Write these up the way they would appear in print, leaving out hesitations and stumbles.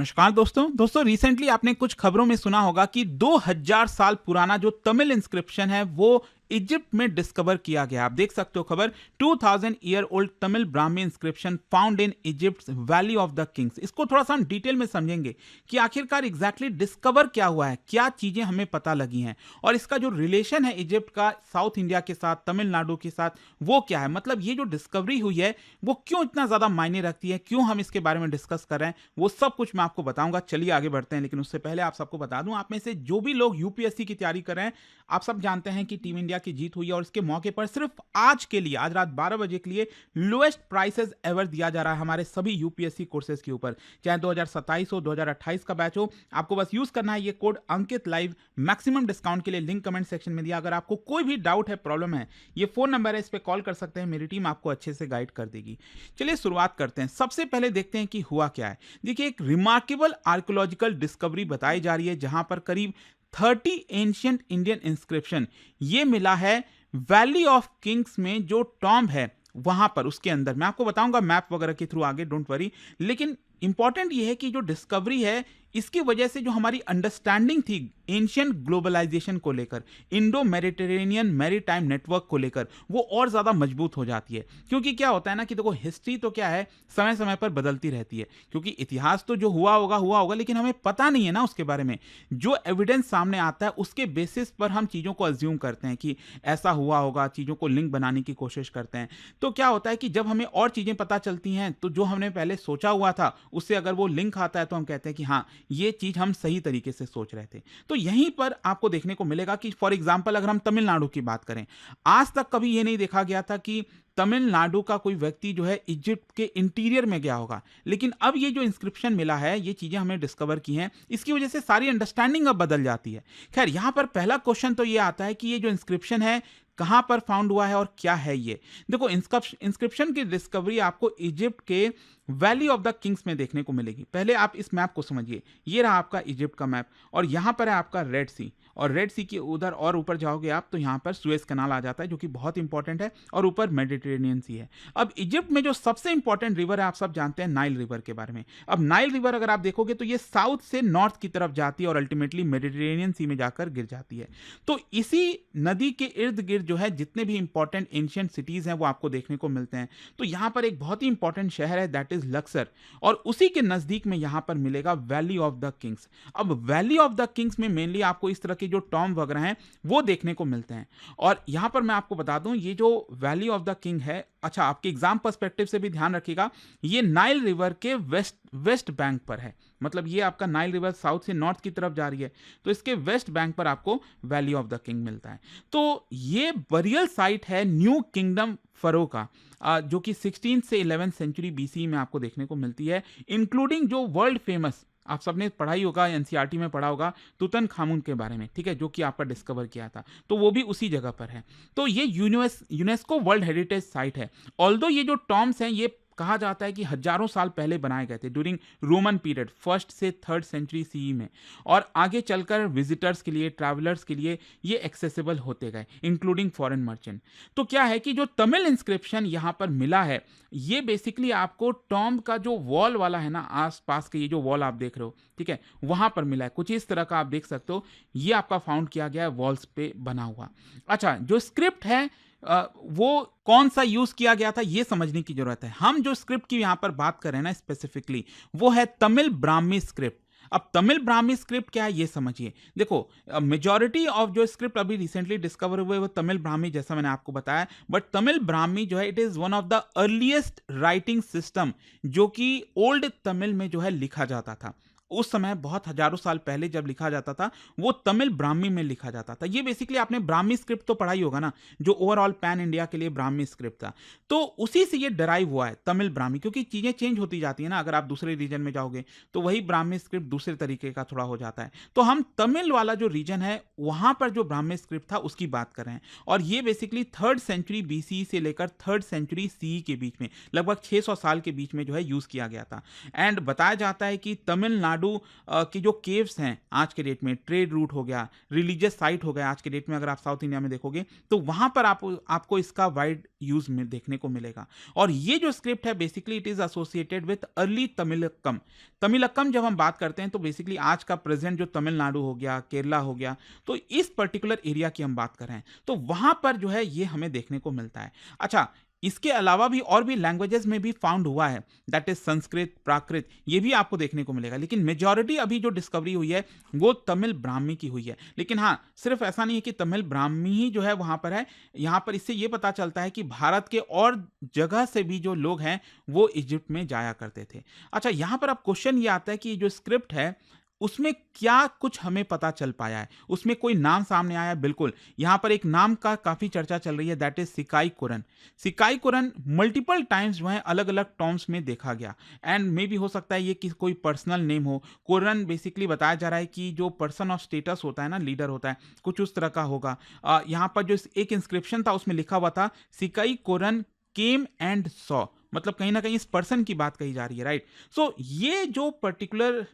नमस्कार दोस्तों रिसेंटली आपने कुछ खबरों में सुना होगा कि 2000 साल पुराना जो तमिल इंस्क्रिप्शन है वो इजिप्ट में डिस्कवर किया गया। आप देख सकते हो खबर, 2000 year old Tamil Brahmi inscription found in Egypt valley of the Kings. इसको थोड़ा सा हम डिटेल में समझेंगे कि आखिरकार एग्जैक्टली डिस्कवर क्या हुआ है, क्या चीजें हमें पता लगी हैं और इसका जो रिलेशन है इजिप्ट का साउथ इंडिया के साथ, तमिलनाडु के साथ, वो क्या है। मतलब ये जो डिस्कवरी हुई है वो क्यों इतना ज्यादा मायने रखती है, क्यों हम इसके बारे में डिस्कस कर रहे हैं, वो सब कुछ मैं आपको बताऊंगा। चलिए आगे बढ़ते हैं, लेकिन उससे पहले आप सबको बता दूं, आप में से जो भी लोग यूपीएससी की तैयारी कर रहे हैं, आप सब जानते हैं कि टीम इंडिया की जीत हुई है और इसके मौके पर सिर्फ आज के लिए, आज रात 12 बजे के लिए लोएस्ट प्राइसेस एवर दिया जा रहा है हमारे सभी यूपीएससी कोर्सेज के ऊपर। चाहे 2027 हो, 2028 का बैच हो, आपको बस यूज करना है ये कोड अंकित लाइव, मैक्सिमम डिस्काउंट के लिए लिंक कमेंट सेक्शन में दिया। अगर आपको कोई भी डाउट है, प्रॉब्लम है, ये फोन नंबर है, इस पर कॉल कर सकते हैं, मेरी टीम आपको अच्छे से गाइड कर देगी। चलिए शुरुआत करते हैं। सबसे पहले देखते हैं कि हुआ क्या है। देखिए, एक रिमार्केबल आर्कियोलॉजिकल डिस्कवरी बताई जा रही है जहां पर करीब 30 एंशिएंट इंडियन इंस्क्रिप्शन ये मिला है वैली ऑफ किंग्स में, जो टॉम्ब है वहां पर। उसके अंदर मैं आपको बताऊंगा मैप वगैरह के थ्रू आगे, डोंट वरी। लेकिन इंपॉर्टेंट ये है कि जो डिस्कवरी है इसकी वजह से जो हमारी अंडरस्टैंडिंग थी एंशिएंट ग्लोबलाइजेशन को लेकर, इंडो मेडिटेरेनियन मैरीटाइम नेटवर्क को लेकर, वो और ज्यादा मजबूत हो जाती है। क्योंकि क्या होता है ना कि देखो, हिस्ट्री तो क्या है, समय समय पर बदलती रहती है। क्योंकि इतिहास तो जो हुआ होगा, लेकिन हमें पता नहीं है ना उसके बारे में। जो एविडेंस सामने आता है उसके बेसिस पर हम चीजों को अज्यूम करते हैं कि ऐसा हुआ होगा, चीजों को लिंक बनाने की कोशिश करते हैं। तो क्या होता है कि जब हमें और चीजें पता चलती हैं तो जो हमने पहले सोचा हुआ था उससे अगर वो लिंक आता है तो हम कहते हैं कि हाँ, ये चीज हम सही तरीके से सोच रहे थे। तो यहीं पर आपको देखने को मिलेगा कि फॉर एग्जांपल अगर हम तमिलनाडु की बात करें, आज तक कभी ये नहीं देखा गया था कि तमिलनाडु का कोई व्यक्ति जो है इजिप्ट के इंटीरियर में गया होगा। लेकिन अब ये जो इंस्क्रिप्शन मिला है, ये चीजें हमने डिस्कवर की हैं, इसकी वजह से सारी अंडरस्टैंडिंग अब बदल जाती है। खैर, यहां पर पहला क्वेश्चन तो ये आता है कि ये जो इंस्क्रिप्शन है कहां पर फाउंड हुआ है और क्या है ये। देखो, इंस्क्रिप्शन की डिस्कवरी आपको इजिप्ट के वैली ऑफ द किंग्स में देखने को मिलेगी। पहले आप इस मैप को समझिए, ये रहा आपका इजिप्ट का मैप और यहां पर है आपका रेड सी, और रेड सी के उधर और ऊपर जाओगे आप तो यहां पर सुएज कनाल आ जाता है, जो कि बहुत इंपॉर्टेंट है, और ऊपर मेडिटेरेनियन सी है। अब इजिप्ट में जो सबसे इंपॉर्टेंट रिवर है, आप सब जानते हैं नाइल रिवर के बारे में। अब नाइल रिवर अगर आप देखोगे तो ये साउथ से नॉर्थ की तरफ जाती है और अल्टीमेटली मेडिटेरेनियन सी में जाकर गिर जाती है। तो इसी नदी के इर्द गिर्द जो है जितने भी इंपॉर्टेंट एंशिएंट सिटीज हैं वो आपको देखने को मिलते हैं। तो यहां पर एक बहुत ही इंपॉर्टेंट शहर है, दैट इज लक्सर, और उसी के नजदीक में यहां पर मिलेगा वैली ऑफ द किंग्स। अब वैली ऑफ द किंग्स में मेनली आपको इस तरह के जो टॉम्ब वगैरह हैं वो देखने को मिलते हैं। और यहां पर मैं आपको बता दूं, ये जो वैली ऑफ द किंग है, अच्छा आपके एग्जाम पर्सपेक्टिव से भी ध्यान रखिएगा, ये नाइल रिवर के वेस्ट बैंक पर है। मतलब ये आपका नाइल रिवर साउथ से नॉर्थ की तरफ जा रही है, तो इसके वेस्ट बैंक पर आपको वैली ऑफ द किंग मिलता है। तो ये बरियल साइट है न्यू किंगडम फरो का, जो कि 16 से 11 सेंचुरी बीसी में आपको देखने को मिलती है, इंक्लूडिंग जो वर्ल्ड फेमस, आप सबने पढ़ाई होगा, एनसीईआरटी में पढ़ा होगा तुतनखामुन के बारे में, ठीक है, जो कि आपका डिस्कवर किया था, तो वो भी उसी जगह पर है। तो ये यूनेस्को वर्ल्ड हेरिटेज साइट है। ऑल्दो ये जो टॉम्ब्स हैं ये कहा जाता है कि हजारों साल पहले बनाए गए थे ड्यूरिंग रोमन पीरियड, 1st से 3rd सेंचुरी सीई में, और आगे चलकर विजिटर्स के लिए, ट्रैवलर्स के लिए ये एक्सेसिबल होते गए, इंक्लूडिंग फॉरेन मर्चेंट। तो क्या है कि जो तमिल इंस्क्रिप्शन यहां पर मिला है, ये बेसिकली आपको टॉम्ब का जो वॉल वाला है ना, आस पास के ये जो वॉल आप देख रहे हो, ठीक है, वहां पर मिला है। कुछ इस तरह का आप देख सकते हो, ये आपका फाउंड किया गया है वॉल्स पे बना हुआ। अच्छा, जो स्क्रिप्ट है वो कौन सा यूज किया गया था ये समझने की जरूरत है। हम जो स्क्रिप्ट की यहां पर बात कर रहे हैं ना स्पेसिफिकली, वो है तमिल ब्राह्मी स्क्रिप्ट। अब तमिल ब्राह्मी स्क्रिप्ट क्या है ये समझिए। देखो, मेजॉरिटी ऑफ जो स्क्रिप्ट अभी रिसेंटली डिस्कवर हुए वो तमिल ब्राह्मी, जैसा मैंने आपको बताया, बट तमिल ब्राह्मी जो है it is one of the earliest writing system जो कि ओल्ड तमिल में जो है लिखा जाता था। उस समय बहुत हजारों साल पहले जब लिखा जाता था वो तमिल ब्राह्मी में लिखा जाता था। ये बेसिकली आपने ब्राह्मी स्क्रिप्ट तो पढ़ाई होगा ना, जो ओवरऑल पैन इंडिया के लिए ब्राह्मी स्क्रिप्ट था, तो उसी से ये डराइव हुआ है तमिल ब्राह्मी। क्योंकि चीजें चेंज होती जाती है ना, अगर आप दूसरे रीजन में जाओगे तो वही ब्राह्मी स्क्रिप्ट दूसरे तरीके का थोड़ा हो जाता है। तो हम तमिल वाला जो रीजन है वहां पर जो ब्राह्मी स्क्रिप्ट था उसकी बात कर रहे हैं, और ये बेसिकली 3rd सेंचुरी बीसी से लेकर 3rd सेंचुरी सी के बीच में, लगभग 600 साल के बीच में जो है यूज किया गया था। एंड बताया जाता है कि तमिलनाडु तमिलनाडु के जो केव्स हैं आज के डेट में, ट्रेड रूट हो गया, रिलीजियस साइट हो गया आज के डेट में, अगर आप साउथ इंडिया में देखोगे तो वहां पर आपको इसका वाइड यूज में देखने को मिलेगा। और ये जो स्क्रिप्ट है basically it is associated with early Tamilakam. Tamilakam जब हम बात करते हैं तो बेसिकली आज का प्रेजेंट जो तमिलनाडु हो गया, केरला हो गया, तो इस पर्टिकुलर एरिया की हम बात कर रहे हैं, तो वहां पर जो है ये हमें देखने को मिलता है। अच्छा, इसके अलावा भी और भी लैंग्वेजेस में भी फाउंड हुआ है, दैट इज संस्कृत, प्राकृत, ये भी आपको देखने को मिलेगा। लेकिन मेजॉरिटी अभी जो डिस्कवरी हुई है वो तमिल ब्राह्मी की हुई है। लेकिन हाँ, सिर्फ ऐसा नहीं है कि तमिल ब्राह्मी ही जो है वहां पर है, यहाँ पर इससे ये पता चलता है कि भारत के और जगह से भी जो लोग हैं वो इजिप्ट में जाया करते थे। अच्छा, यहाँ पर अब क्वेश्चन ये आता है कि जो स्क्रिप्ट है उसमें क्या कुछ हमें पता चल पाया है, उसमें कोई नाम सामने आया? बिल्कुल, यहाँ पर एक नाम का काफी चर्चा चल रही है, दैट इज सिकाई कुरन। सिकाई कुरन मल्टीपल टाइम्स जो है अलग अलग टर्म्स में देखा गया, एंड मे भी हो सकता है ये कि कोई पर्सनल नेम हो। कुरन बेसिकली बताया जा रहा है कि जो पर्सन ऑफ स्टेटस होता है ना, लीडर होता है, कुछ उस तरह का होगा। यहाँ पर जो एक इंस्क्रिप्शन था उसमें लिखा हुआ था सिकाई कुरन केम एंड सॉ, मतलब कहीं ना कहीं इस पर्सन की बात कही जा रही है, राइट। सो ये जो पर्टिकुलर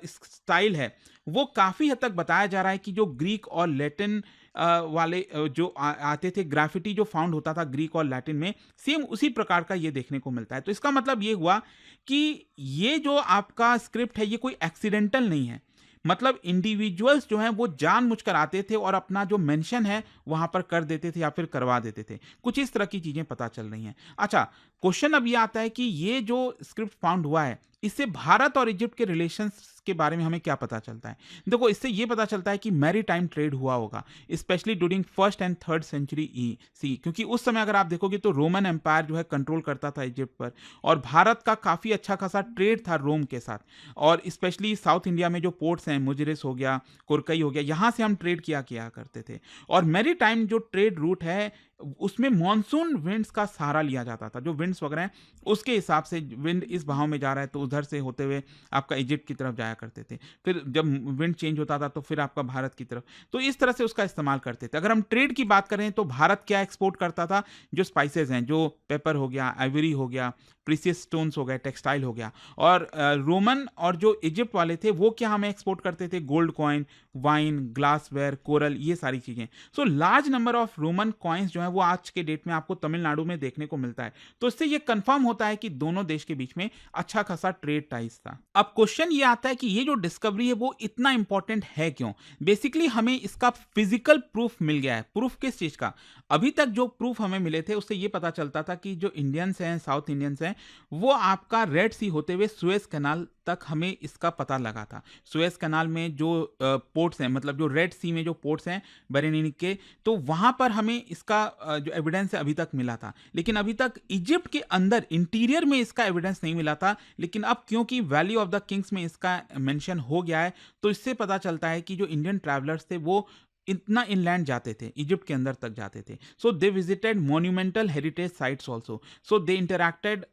स्टाइल है वो काफी हद तक बताया जा रहा है कि जो ग्रीक और लैटिन वाले जो आते थे, ग्राफिटी जो फाउंड होता था ग्रीक और लैटिन में, सेम उसी प्रकार का ये देखने को मिलता है। तो इसका मतलब ये हुआ कि ये जो आपका स्क्रिप्ट है ये कोई एक्सीडेंटल नहीं है, मतलब इंडिविजुअल्स जो हैं वो जानबूझकर आते थे और अपना जो मेंशन है वहां पर कर देते थे या फिर करवा देते थे। कुछ इस तरह की चीजें पता चल रही हैं। अच्छा, क्वेश्चन अब ये आता है कि ये जो स्क्रिप्ट फाउंड हुआ है इससे भारत और इजिप्ट के रिलेशंस के बारे में हमें क्या पता चलता है? देखो, इससे ये पता चलता है कि मैरी टाइम ट्रेड हुआ होगा, specially during first and third century ईसी, क्योंकि उस समय अगर आप देखोगे तो रोमन एम्पायर जो है कंट्रोल करता था इजिप्ट पर, और भारत का काफी अच्छा खासा ट्रेड था रोम के साथ। और स्पेशली साउथ इंडिया में जो पोर्ट्स हैं, मुजरिस हो गया, कोरकई हो गया, यहाँ से हम ट्रेड किया करते थे। और मैरी टाइम जो ट्रेड रूट है उसमें मॉनसून विंड्स का सहारा लिया जाता था, जो विंड्स वगैरह हैं उसके हिसाब से, विंड इस बहाव में जा रहा है तो उधर से होते हुए आपका इजिप्ट की तरफ जाया करते थे, फिर जब विंड चेंज होता था तो फिर आपका भारत की तरफ, तो इस तरह से उसका इस्तेमाल करते थे। अगर हम ट्रेड की बात करें तो भारत क्या एक्सपोर्ट करता था? जो स्पाइसेस हैं, जो पेपर हो गया, आइवरी हो गया, प्रीसियस स्टोन्स हो गए, टेक्सटाइल हो गया। और रोमन और जो इजिप्ट वाले थे वो क्या हमें एक्सपोर्ट करते थे? Gold coin, wine, glassware, coral, ये सारी चीजें। So large number of Roman coins जो है वो आज के डेट में आपको तमिलनाडु में देखने को मिलता है। तो इससे ये कंफर्म होता है कि दोनों देश के बीच में अच्छा खासा ट्रेड टाइज था। अब क्वेश्चन ये आता है कि ये जो डिस्कवरी है वो इतना इंपॉर्टेंट है क्यों? बेसिकली हमें इसका फिजिकल प्रूफ मिल गया है। प्रूफ किस चीज का? अभी तक जो प्रूफ हमें मिले थे उससे ये पता चलता था कि जो इंडियंस हैं, साउथ इंडियंस हैं, वो आपका रेड सी होते हुए सुएज कैनाल तक हमें इसका पता लगा था। सुएज कैनाल में जो पोर्ट्स हैं, मतलब जो रेड सी में जो पोर्ट्स हैं बरेनिक के, तो वहां पर हमें इसका जो एविडेंस है अभी तक मिला था। लेकिन अभी तक इजिप्ट के अंदर इंटीरियर में इसका एविडेंस नहीं मिला था। लेकिन अब क्योंकि वैली ऑफ द किंग्स में इसका मेंशन हो गया है तो इससे पता चलता है कि जो इंडियन ट्रैवलर्स थे वो इतना इनलैंड जाते थे, इजिप्ट के अंदर तक जाते थे। So they visited monumental heritage sites also, so they interacted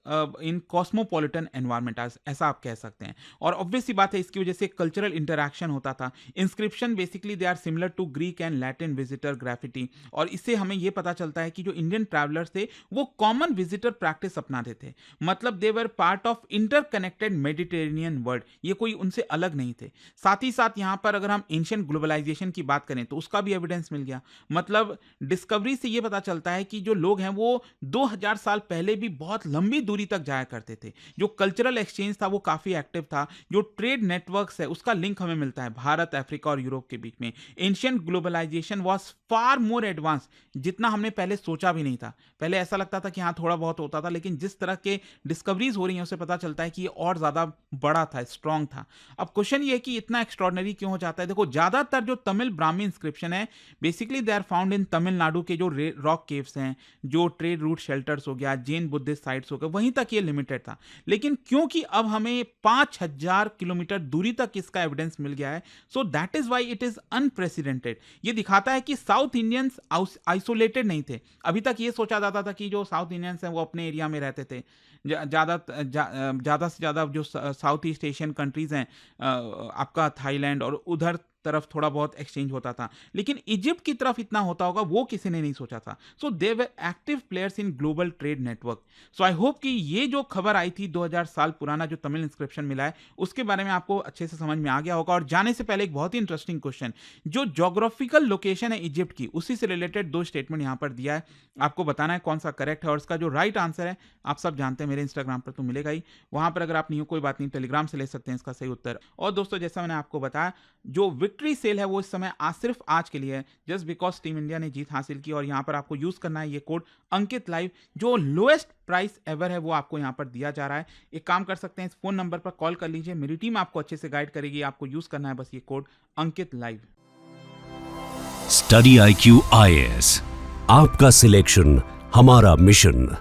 in cosmopolitan environment, ऐसा आप कह सकते हैं। और ऑब्वियस सी बात है इसकी वजह से कल्चरल इंटरैक्शन होता था। Inscription basically they are similar to Greek and Latin visitor graffiti, और इससे हमें यह पता चलता है कि जो इंडियन ट्रैवलर्स थे वो कॉमन विजिटर प्रैक्टिस अपनाते थे, मतलब they were part of interconnected Mediterranean world, ये कोई उनसे अलग नहीं थे। साथ ही साथ यहाँ पर अगर हम एंशिएंट ग्लोबलाइजेशन की बात करें तो उसका भी एविडेंस मिल गया। मतलब डिस्कवरी से यह पता चलता है कि जो लोग हैं वो 2000 साल पहले भी बहुत लंबी दूरी तक जाया करते थे। जो कल्चरल एक्सचेंज था वो काफी एक्टिव था। जो ट्रेड नेटवर्क्स है उसका लिंक हमें मिलता है भारत, अफ्रीका और यूरोप के बीच में। Ancient globalization was far more advance, जितना हमने पहले सोचा भी नहीं था। पहले ऐसा लगता था कि हाँ थोड़ा बहुत होता था, लेकिन जिस तरह के डिस्कवरीज हो रही हैं उससे पता चलता है कि ये और ज्यादा बड़ा था, स्ट्रांग था। अब क्वेश्चन ये है कि इतना एक्स्ट्रॉर्डनरी क्यों हो जाता है? देखो, ज्यादातर जो तमिल ब्राह्मी इंस्क्रिप्शन है basically they are found in Tamil Nadu के जो रॉक केव्स हैं, जो ट्रेड रूट शेल्टर्स हो गया, जैन बुद्धिस्ट साइट्स हो गए, वहीं तक ये लिमिटेड था। लेकिन क्योंकि अब हमें 5000 किलोमीटर दूरी तक इसका एविडेंस मिल गया है, so that is why it is unprecedented. ये दिखाता है कि साउथ इंडियंस आइसोलेटेड नहीं थे। अभी तक ये सोचा जाता था कि जो साउथ इंडियंस हैं वो अपने एरिया में रहते थे, ज़्यादा से ज़्यादा जो साउथ ईस्ट एशियन कंट्रीज़ हैं, आपका थाईलैंड और उधर तरफ थोड़ा बहुत एक्सचेंज होता था, लेकिन इजिप्ट की तरफ इतना होता होगा वो किसी ने नहीं सोचा था। So they were active players in global trade network. So I hope कि ये जो खबर आई थी 2000 साल पुराना जो तमिल इंस्क्रिप्शन मिला है उसके बारे में आपको अच्छे से समझ में आ गया होगा। और जाने से पहले एक बहुत ही इंटरेस्टिंग क्वेश्चन, जो जोग्राफिकल लोकेशन है इजिप्ट की, उसी से रिलेटेड 2 स्टेटमेंट यहाँ पर दिया है, आपको बताना है कौन सा करेक्ट है। और इसका जो राइट आंसर है आप सब जानते हैं, मेरे इंस्टाग्राम पर तो मिलेगा ही, वहां पर अगर आप नहीं हो कोई बात नहीं, टेलीग्राम से ले सकते हैं इसका सही उत्तर। और दोस्तों जैसा मैंने आपको बताया, जो विक्ट्री सेल है वो इस समय सिर्फ आज के लिए है, जस्ट बिकॉज टीम इंडिया ने जीत हासिल की। और यहाँ पर आपको यूज करना है ये कोड अंकित लाइव, जो लोएस्ट प्राइस एवर है वो आपको यहाँ पर दिया जा रहा है। एक काम कर सकते हैं, इस फोन नंबर पर कॉल कर लीजिए, मेरी टीम आपको अच्छे से गाइड करेगी, आपको यूज करना है बस ये कोड अंकित लाइव। स्टडी IQ IAS, आपका सिलेक्शन हमारा मिशन।